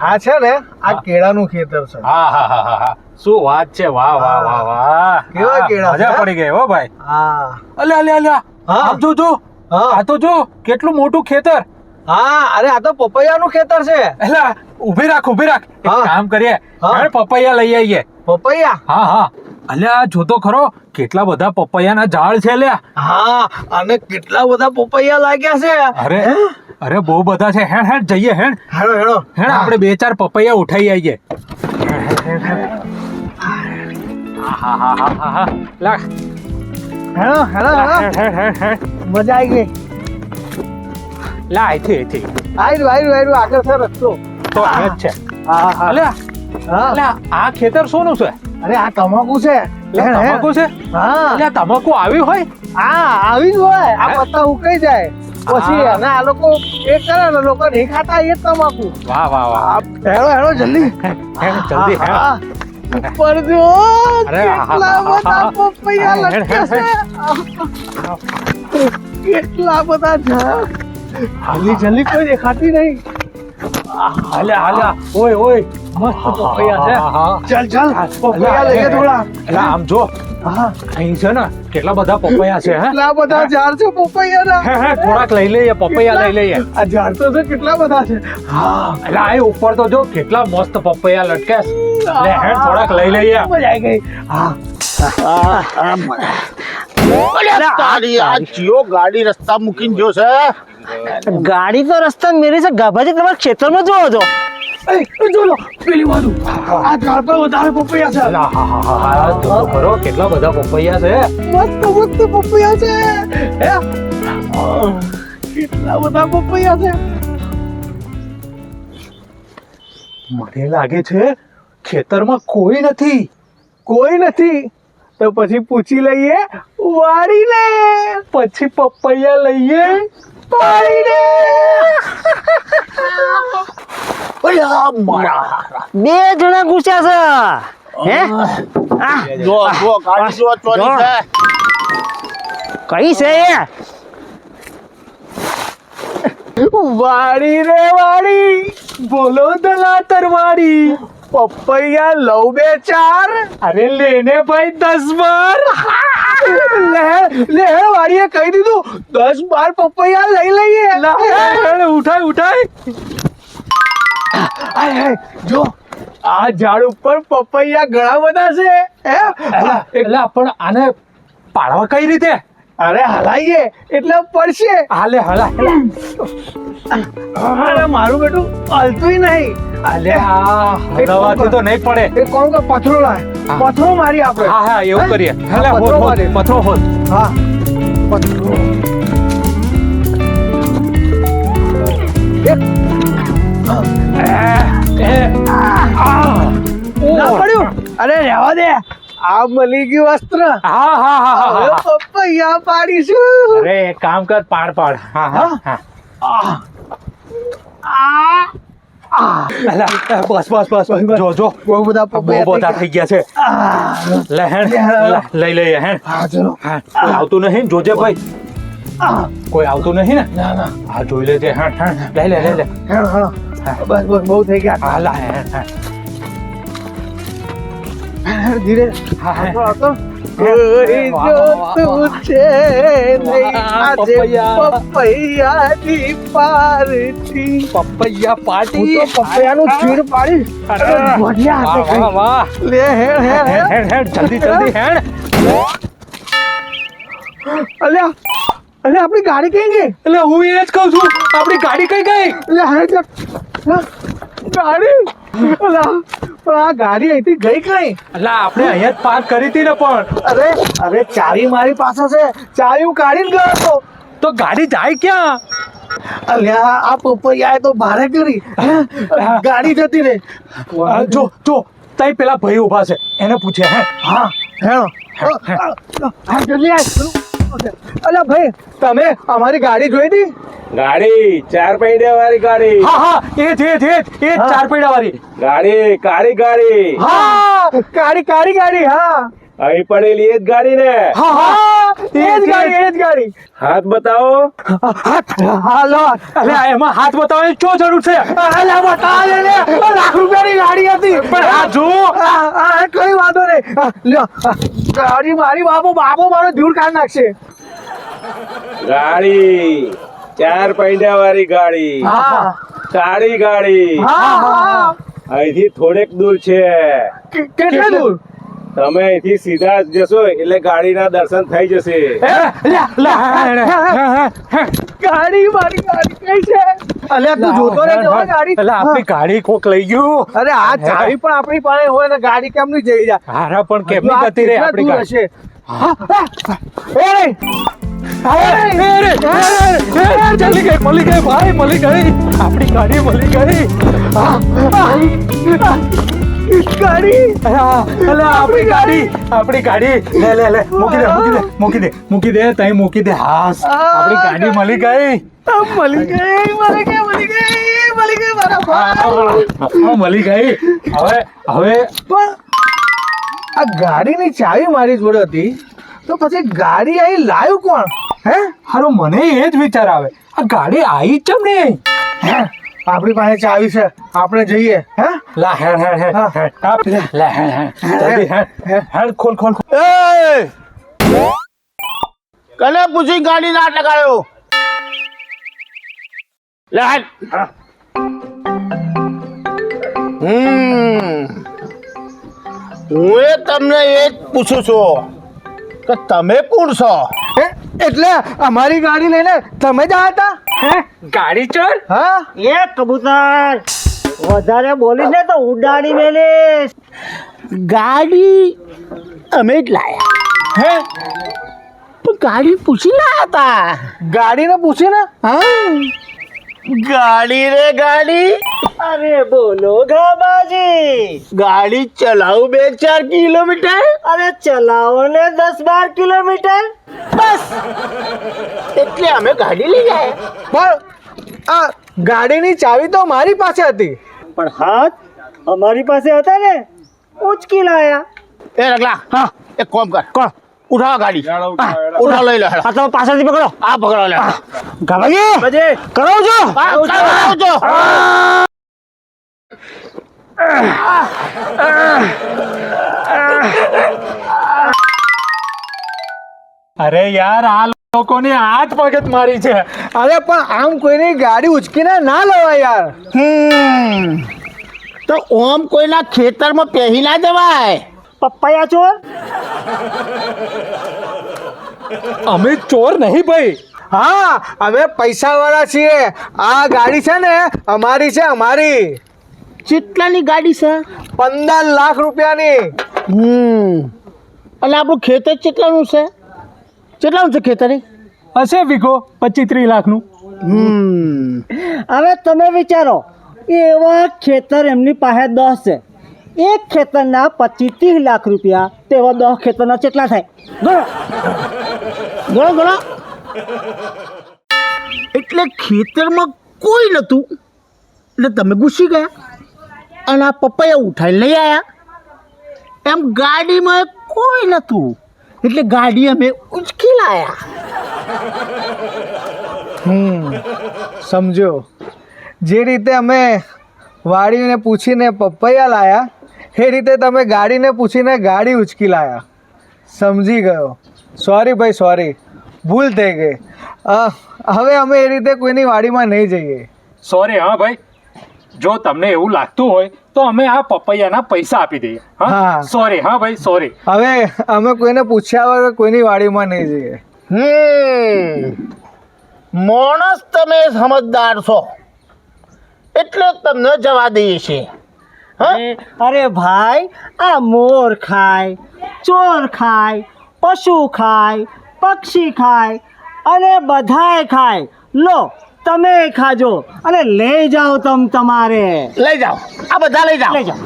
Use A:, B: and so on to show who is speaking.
A: આ છે ને આ કેળાનું ખેતર છે.
B: હા શું વાત છે. વાહ વાહ વાહ વાહ
A: કેવા કેળા
B: મજા પડી ગઈ હો ભાઈ.
A: હા
B: અલ્યા આમ જો આ તો જો કેટલું મોટું ખેતર.
A: હા અરે આ તો પપૈયાનું ખેતર છે.
B: એલા ઊભી રાખ એક કામ કરીએ હેડ પપૈયા લઈ આવીએ.
A: પપૈયા?
B: હા અલ્યા જો તો ખરો કેટલા બધા પપૈયાના ઝાડ છે લ્યા.
A: હા અને કેટલા બધા પપૈયા લાગ્યા છે.
B: અરે બહુ બધા છે. હેડ જઈએ હેડ આપણે 2-4 પપૈયા ઉઠાઈ આવીએ. લા
A: મજા આવી ગઈ.
B: લા અહીંથી
A: આયરું આગળ છે રસ્તો
B: તો આ જ છે. અલ્યા આ ખેતર શોનું છે?
A: અરે આ તમાકુ છે.
B: તમાકુ છે?
A: હા
B: અલ્યા તમાકુ આવી હોય?
A: હા આવી જ હોય. આ પત્તા ઉકાઈ જાય પછી અને આ લોકો એક કરે ને લોકો નહીં ખાતા એ તમાકુ.
B: વાહ
A: હેળો જલ્દી
B: જલ્દી
A: ઉપર જો કેટલા બધા પપૈયા લટકે છે. કેટલા બધા છે. જલ્દી કોઈ દેખાતી નહીં.
B: અલ્યા ઓય મસ્ત પપૈયા છે.
A: ચાલ પપૈયા લઈએ થોડા.
B: એટલે આમ જો અહીં છે ને કેટલા બધા પપૈયા છે.
A: કેટલા બધા ઝાડ છે પપૈયાના.
B: થોડાક લઈ લઈએ પપૈયા લઈ લઈએ.
A: આ ઝાડ તો છે કેટલા બધા છે.
B: એટલે આ ઉપર તો જો કેટલા મસ્ત પપૈયા લટકે છે. લે હેડ થોડાક લઈ લઈએ.
A: મજા આવી ગઈ.
C: ગાડી રસ્તા મૂકીને જો છે.
A: ગાડી તો રસ્તા મેરી છે. ગાભાજી તમારા ખેતરમાં જોવો છો. જો લો પેલી બાજુ આ ઝાડ પર વધારે પપૈયા છે.
B: જો તો ખરો કેટલા બધા પપૈયા છે.
A: મસ્ત પપૈયા છે. કેટલા બધા પપૈયા છે.
B: મને લાગે છે ખેતરમાં કોઈ નથી.
A: તો પછી પૂછી લઈએ વાડીને.
B: પછી પપૈયા લઈએ
A: પાડીને. બે જણા ઘૂસ્યા છે.
C: જો ગાડી જો ચોરી છે.
A: કઈ છે વાડી રે વાડી
B: બોલો દલાતર વાડી.
A: પપૈયા લઉં 2-4.
B: અરે લેને ભાઈ 10-12.
A: લે વાડીએ કહી દીધું 10-12 પપૈયા લઈ લઈએ.
B: ઉઠાય
A: જો આ ઝાડ ઉપર પપૈયા ઘણા બધા છે.
B: એટલે પણ આને પાડવા કઈ રીતે?
A: અરે હલાઈએ એટલે પડશે.
B: હાલે
A: અરે મારું બેટું હલતું નહીં.
B: હલાવાથી તો નહીં પડે.
A: એક કોણ કે પથરો લાય. પથરો મારી આપણે.
B: હા એવું કરીએ. પથરો હોલ.
A: હા પથરો. ના પડ્યું. અરે રહેવા દે. આ મળી ગયું વસ્ત્ર.
B: હા
A: પપૈયા પાડીશું.
B: અરે એક કામ કર પાડ. બસ જો
A: બહુ બધા પપૈયા
B: થઈ ગયા છે. લઈ લઈએ હેણ. આવતું નહીં જોજે ભાઈ. કોઈ આવતું નહીં ને?
A: ના
B: હા જોઈ લેજે. લઈ લે
A: બસ બહુ થઈ ગયા. ધીરે આવતો. પપૈયાની પાર્ટી.
B: પપૈયા પાર્ટી.
A: પપૈયાનું ચીર પાડી. લે હેડ
B: જલ્દી હેડ.
A: અલ્યા આપણી ગાડી કઈ ગઈ?
B: એટલે હું એ જ કહું છું આપણી ગાડી કઈ ગઈ?
A: ગાડી પણ આ ગાડી અહીંથી ગઈ કઈ?
B: એટલે આપણે અહીંયા જ પાર્ક કરી હતી ને. પણ
A: અરે ચાવી મારી પાસે છે. ચાવી હું કાઢીને ગયો હતો.
B: તો ગાડી જાય ક્યાં?
A: અલ્યા આ પપૈયા તો ભારે કરી. ગાડી જતી રે.
B: જો તઈ પેલા ભાઈ ઉભા છે એને પૂછે.
A: જલ્દી અલ્યા ભાઈ તમે અમારી ગાડી જોઈ હતી?
C: ગાડી 4 પૈડા વાળી ગાડી.
B: હા એ જ 4 પૈડા વાળી
C: ગાડી.
A: હા કાળી ગાડી. હા
C: અહીં પડેલી એ જ ગાડી ને
A: એ જ ગાડી
C: હાથ બતાવો.
A: હાલો
B: અલે એમાં હાથ બતાવવાની શું જરૂર છે?
A: અલા બતાવ ને લાખ રૂપિયાની ગાડી હતી
B: પણ આ જો
A: કઈ વાંધો નહીં લ્યો ગાડી મારી બાપો મારો ધૂળ કાઢ નાખશે
C: ગાડી 4 પૈડા વાળી ગાડી,
A: હા
C: સારી ગાડી.
A: હા
C: અહીંથી થોડેક દૂર છે.
A: કેટલે દૂર
C: તમે અહીંથી સીધા જ જશો એટલે ગાડીના દર્શન થઈ જશે.
A: ગાડી મારી ગાડી કઈ છે અલ્યા તું જોતો રે જો ગાડી
B: અલે આપણી ગાડી કોક લઈ ગયું.
A: અરે આ ચાવી પણ આપણી પાસે હોય ને ગાડી કેમ નહીં જઈ જાય
B: હારા પણ કેમની ગતિ રે આપણી ગાડી? ચાલી ગઈ, મળી ગઈ ભાઈ, મળી ગઈ આપણી ગાડી, મળી ગઈ.
A: ગાડી
B: અલે આપણી ગાડી લે લે લે મૂકી દે તઈ મૂકી દે. હાસ આપણી ગાડી મળી ગઈ.
A: મળી ગઈ મારા ભાઈ
B: મળી ગઈ. હવે
A: પણ આ ગાડીની ચાવી મારી જોડે હતી તો પછી ગાડી અહીં લાવ્યું કોણ હે
B: હારું મને એ જ વિચાર આવે, આ ગાડી આવી ચમ નહીં?
A: હે આપણી પાસે ચાવી છે આપણે જઈએ હે
B: લા હેડ લા હેડ ખોલ
C: કને પૂછી ગાડી ના ટકાયો લે હાલ. હું એ તમને એ જ પૂછું છું કે તમે કોણ છો?
A: હે? એટલે અમારી ગાડી લઈને તમે જ આવ્યા હતા
B: ગાડી ચોર?
A: હા
D: એ કબૂતર વધારે બોલીશ ને તો ઉડાડી મેલીશ.
C: ગાડી અમે જ લાયા.
A: હે
C: પણ ગાડી પૂછી લાયા હતા.
A: ગાડીને પૂછીને
C: ગાડી રે ગાડી,
D: અરે બોલો ગાબાજી,
C: ગાડી ચલાવું 2-4 કિલોમીટર.
D: અરે ચલાવો ને 10-12 કિલોમીટર.
C: બસ એટલે અમે ગાડી લઈ ગયા.
A: પણ આ ગાડીની ચાવી તો મારી પાસે હતી
D: પણ હાથ અમારી પાસે હતા ને, ઉચકી લાયા.
C: એ રગલા, હા એક કામ કર, કોણ ઉઠાવ ગાડી, ઉઠાવ લઈ લે.
D: આ તમે પાછળથી પકડો.
C: આ પકડો લે.
D: ગાબાજી કરો છો.
C: આવજો.
B: અરે યાર આ લોકોની આ જ મગજ મારી છે.
A: અરે પણ આમ કોઈની ગાડી ઉચકીને ના લેવાય યાર
C: તો ઓમ કોઈના ખેતરમાં પહેરી ના જવાય.
D: પપ્પાયા ચોર.
B: અમે ચોર નહીં ભાઈ.
A: હા અમે પૈસા વાળા છીએ આ ગાડી છે ને અમારી છે અમારી
C: કેટલાની ગાડી છે?
A: 15 લાખ રૂપિયાની
C: અને આપણું ખેતર કેટલાનું છે? કેટલાનું છે ખેતર?
B: હશે વીઘો 25-30 લાખનું.
D: હવે તમે વિચારો, એવા ખેતર એમની પાસે 10 છે, એક ખેતરના 25-30 લાખ રૂપિયા, તેવા 10 ખેતરના કેટલા થાય?
C: ગણો. એટલે ખેતરમાં કોઈ નતું એટલે તમે ઘૂસી ગયા અને આ પપૈયા ઉઠાઈ લઈ આયા. એમ ગાડીમાં કોઈ નતું એટલે ગાડી અમે ઉચકી લાયા.
A: સમજો જે રીતે અમે વાડીને પૂછીને પપૈયા લાયા એ રીતે તમે ગાડીને પૂછીને ગાડી ઉચકી લાયા. સમજી ગયો. સોરી ભાઈ સોરી, ભૂલ થઈ ગઈ. હવે અમે એ રીતે કોઈની વાડીમાં નહીં જઈએ.
B: સોરી હા ભાઈ, જો તમને એવું લાગતું હોય તો અમે આ પપૈયાના પૈસા આપી દઈએ.
A: હા.
B: સોરી હા ભાઈ સોરી.
A: હવે અમે કોઈને પૂછ્યા વગર કોઈની વાડીમાં નહીં જઈએ.
C: માણસ તમે સમજદાર છો એટલે તમને જવા દઈએ છીએ.
D: અરે ભાઈ, આ મોર ખાય, ચોર ખાય, પશુ ખાય, પક્ષી ખાય અને બધાય ખાય. લો તમે ખાજો અને લઈ જાઓ તમારે.
C: લઈ જાઓ, આ બધા લઈ જાઓ.
D: લઈ જાઓ.